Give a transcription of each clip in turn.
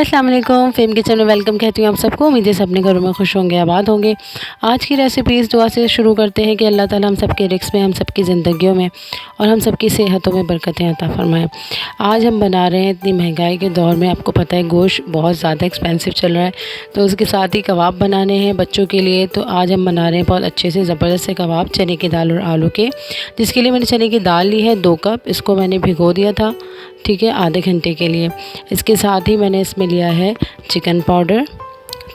अस्सलाम वालेकुम। Fame kitchen में वेलकम कहती हूँ आप सबको। उम्मीद है सब अपने घरों में खुश होंगे, आबाद होंगे। आज की रेसिपी इस दुआ से शुरू करते हैं कि अल्लाह ताला हम सबके रिस्क में, हम सबकी ज़िंदगियों में और हम सबकी सेहतों में बरकतें अता फरमाएं। आज हम बना रहे हैं, इतनी महंगाई के दौर में आपको पता है गोश्त बहुत ज़्यादा एक्सपेंसिव चल रहा है, तो उसके साथ ही कबाब बनाने हैं बच्चों के लिए। तो आज हम बना रहे हैं बहुत अच्छे से ज़बरदस्त से कबाब, चने की दाल और आलू के, जिसके लिए मैंने चने की दाल ली है 2 कप। इसको मैंने भिगो दिया था, ठीक है, आधे घंटे के लिए। इसके साथ ही मैंने इसमें लिया है चिकन पाउडर,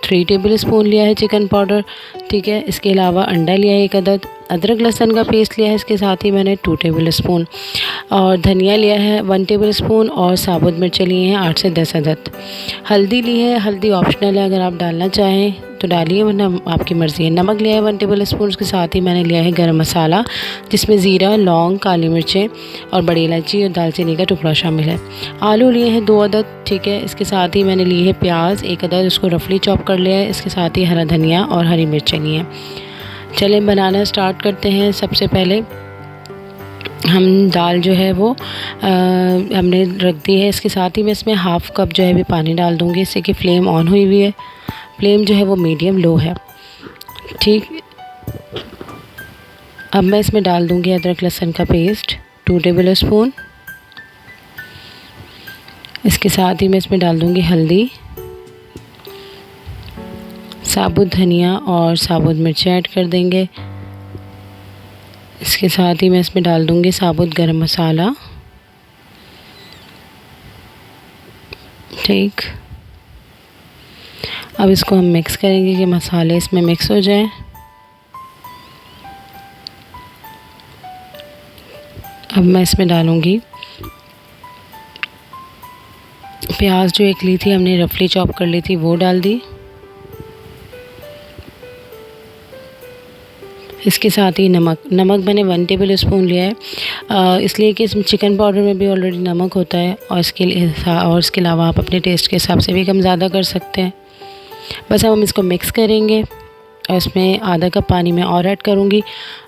3 टेबल स्पून लिया है चिकन पाउडर, ठीक है। इसके अलावा अंडा लिया है 1 अदद, अदरक लहसुन का पेस्ट लिया है इसके साथ ही मैंने 2 टेबल स्पून, और धनिया लिया है 1 टेबल स्पून, और साबुत मिर्च लिए हैं 8 से 10 अदद। हल्दी ली है, हल्दी ऑप्शनल है, अगर आप डालना चाहें तो डालिए वरना आपकी मर्ज़ी है। नमक लिया है 1 टेबल स्पून। उसके साथ ही मैंने लिया है गरम मसाला, जिसमें ज़ीरा, लौंग, काली मिर्चें और बड़ी इलायची और दालचीनी का टुकड़ा शामिल है। आलू लिए हैं 2 अदद, ठीक है। इसके साथ ही मैंने ली है प्याज 1 अदद, उसको रफली चॉप कर लिया है। इसके साथ ही हरा धनिया और हरी मिर्चें ली हैं। चलें बनाना स्टार्ट करते हैं। सबसे पहले हम दाल जो है वो हमने रख दी है। इसके साथ ही मैं इसमें हाफ़ कप जो है भी पानी डाल दूँगी, इससे कि फ़्लेम ऑन हुई हुई है, फ्लेम जो है वो मीडियम लो है, ठीक। अब मैं इसमें डाल दूँगी अदरक लहसुन का पेस्ट 2 टेबल स्पून। इसके साथ ही मैं इसमें डाल दूँगी हल्दी, साबुत धनिया और साबुत मिर्चें ऐड कर देंगे। इसके साथ ही मैं इसमें डाल दूँगी साबुत गरम मसाला, ठीक। अब इसको हम मिक्स करेंगे कि मसाले इसमें मिक्स हो जाएं। अब मैं इसमें डालूँगी प्याज, जो 1 ली थी हमने रफली चॉप कर ली थी, वो डाल दी। इसके साथ ही नमक मैंने 1 टेबल स्पून लिया है, इसलिए कि इसमें चिकन पाउडर में भी ऑलरेडी नमक होता है, और इसके अलावा आप अपने टेस्ट के हिसाब से भी कम ज़्यादा कर सकते हैं। बस अब हम इसको मिक्स करेंगे और इसमें आधा कप पानी में और ऐड करूँगी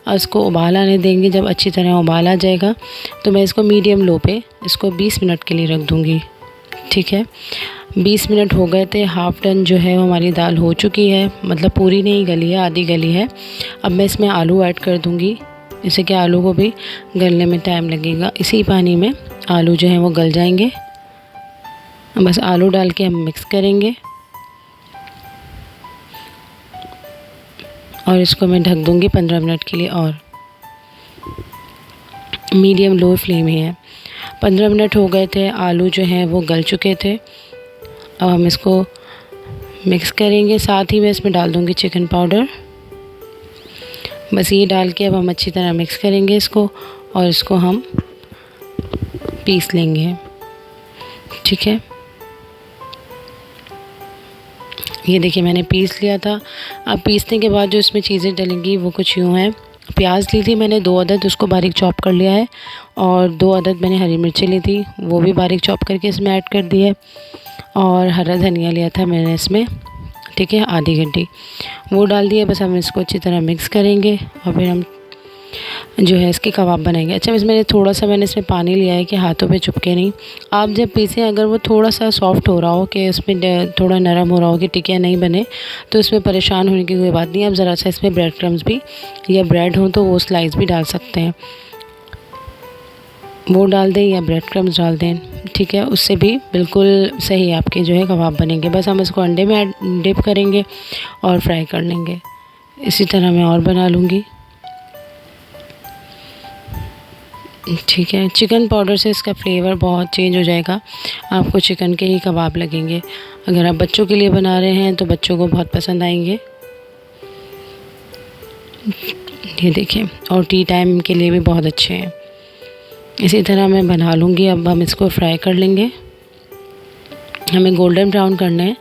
और इसको उबाल आने देंगे। जब अच्छी तरह उबाल आ जाएगा तो मैं इसको मीडियम लो पे इसको 20 मिनट के लिए रख दूँगी, ठीक है। 20 मिनट हो गए थे, हाफ़ डन जो है वो हमारी दाल हो चुकी है, मतलब पूरी नहीं गली है, आधी गली है। अब मैं इसमें आलू ऐड कर दूँगी, इससे कि आलू को भी गलने में टाइम लगेगा। इसी पानी में आलू जो है वो गल जाएंगे। बस आलू डाल के हम मिक्स करेंगे और इसको मैं ढक दूँगी 15 मिनट के लिए, और मीडियम लो फ्लेम ही है। 15 मिनट हो गए थे, आलू जो हैं वो गल चुके थे। अब हम इसको मिक्स करेंगे, साथ ही मैं इसमें डाल दूँगी चिकन पाउडर। बस ये डाल के अब हम अच्छी तरह मिक्स करेंगे इसको, और इसको हम पीस लेंगे, ठीक है। ये देखिए मैंने पीस लिया था। अब पीसने के बाद जो इसमें चीज़ें डलेंगी वो कुछ यूँ हैं। प्याज ली थी मैंने 2 अदद, उसको बारीक चॉप कर लिया है, और 2 अदद मैंने हरी मिर्ची ली थी, वो भी बारीक चॉप करके इसमें ऐड कर दी है, और हरा धनिया लिया था मैंने इसमें, ठीक है, आधी गड्डी, वो डाल दिया। बस हम इसको अच्छी तरह मिक्स करेंगे और फिर हम जो है इसके कबाब बनाएंगे। अच्छा, इसमें थोड़ा सा मैंने इसमें पानी लिया है कि हाथों पे चुपके नहीं। आप जब पीसें, अगर वो थोड़ा सा सॉफ्ट हो रहा हो, कि उसमें थोड़ा नरम हो रहा हो कि टिकिया नहीं बने, तो इसमें परेशान होने की कोई बात नहीं। आप ज़रा सा इसमें ब्रेड क्रम्स भी या ब्रेड हो तो वो स्लाइस भी डाल सकते हैं, वो डाल दें या ब्रेड क्रम्स डाल दें, ठीक है, उससे भी बिल्कुल सही आपके जो है कबाब बनेंगे। बस हम इसको अंडे में डिप करेंगे और फ्राई कर लेंगे। इसी तरह मैं और बना लूँगी, ठीक है। चिकन पाउडर से इसका फ्लेवर बहुत चेंज हो जाएगा, आपको चिकन के ही कबाब लगेंगे। अगर आप बच्चों के लिए बना रहे हैं तो बच्चों को बहुत पसंद आएंगे। ये देखिए, और टी टाइम के लिए भी बहुत अच्छे हैं। इसी तरह मैं बना लूँगी। अब हम इसको फ्राई कर लेंगे, हमें गोल्डन ब्राउन करना है,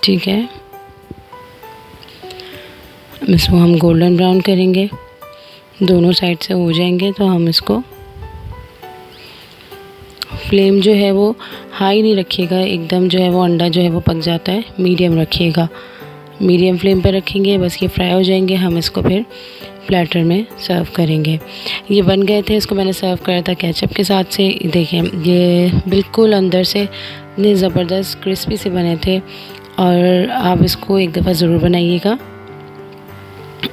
ठीक है। इसको हम गोल्डन ब्राउन करेंगे, दोनों साइड से हो जाएंगे तो हम इसको, फ्लेम जो है वो हाई नहीं रखिएगा, एकदम जो है वो अंडा जो है वो पक जाता है, मीडियम रखिएगा। मीडियम फ्लेम पर रखेंगे, बस ये फ्राई हो जाएंगे। हम इसको फिर प्लेटर में सर्व करेंगे। ये बन गए थे, इसको मैंने सर्व करा था केचप के साथ से। देखिए ये बिल्कुल अंदर से इतने ज़बरदस्त क्रिस्पी से बने थे और आप इसको एक दफ़ा ज़रूर बनाइएगा।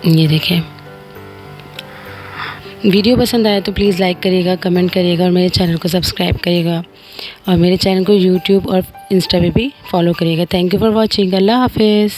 ये देखें, वीडियो पसंद आया तो प्लीज़ लाइक करिएगा, कमेंट करिएगा और मेरे चैनल को सब्सक्राइब करिएगा और मेरे चैनल को यूट्यूब और इंस्टा पे भी फॉलो करिएगा। Thank you for watching. अल्लाह हाफिज़।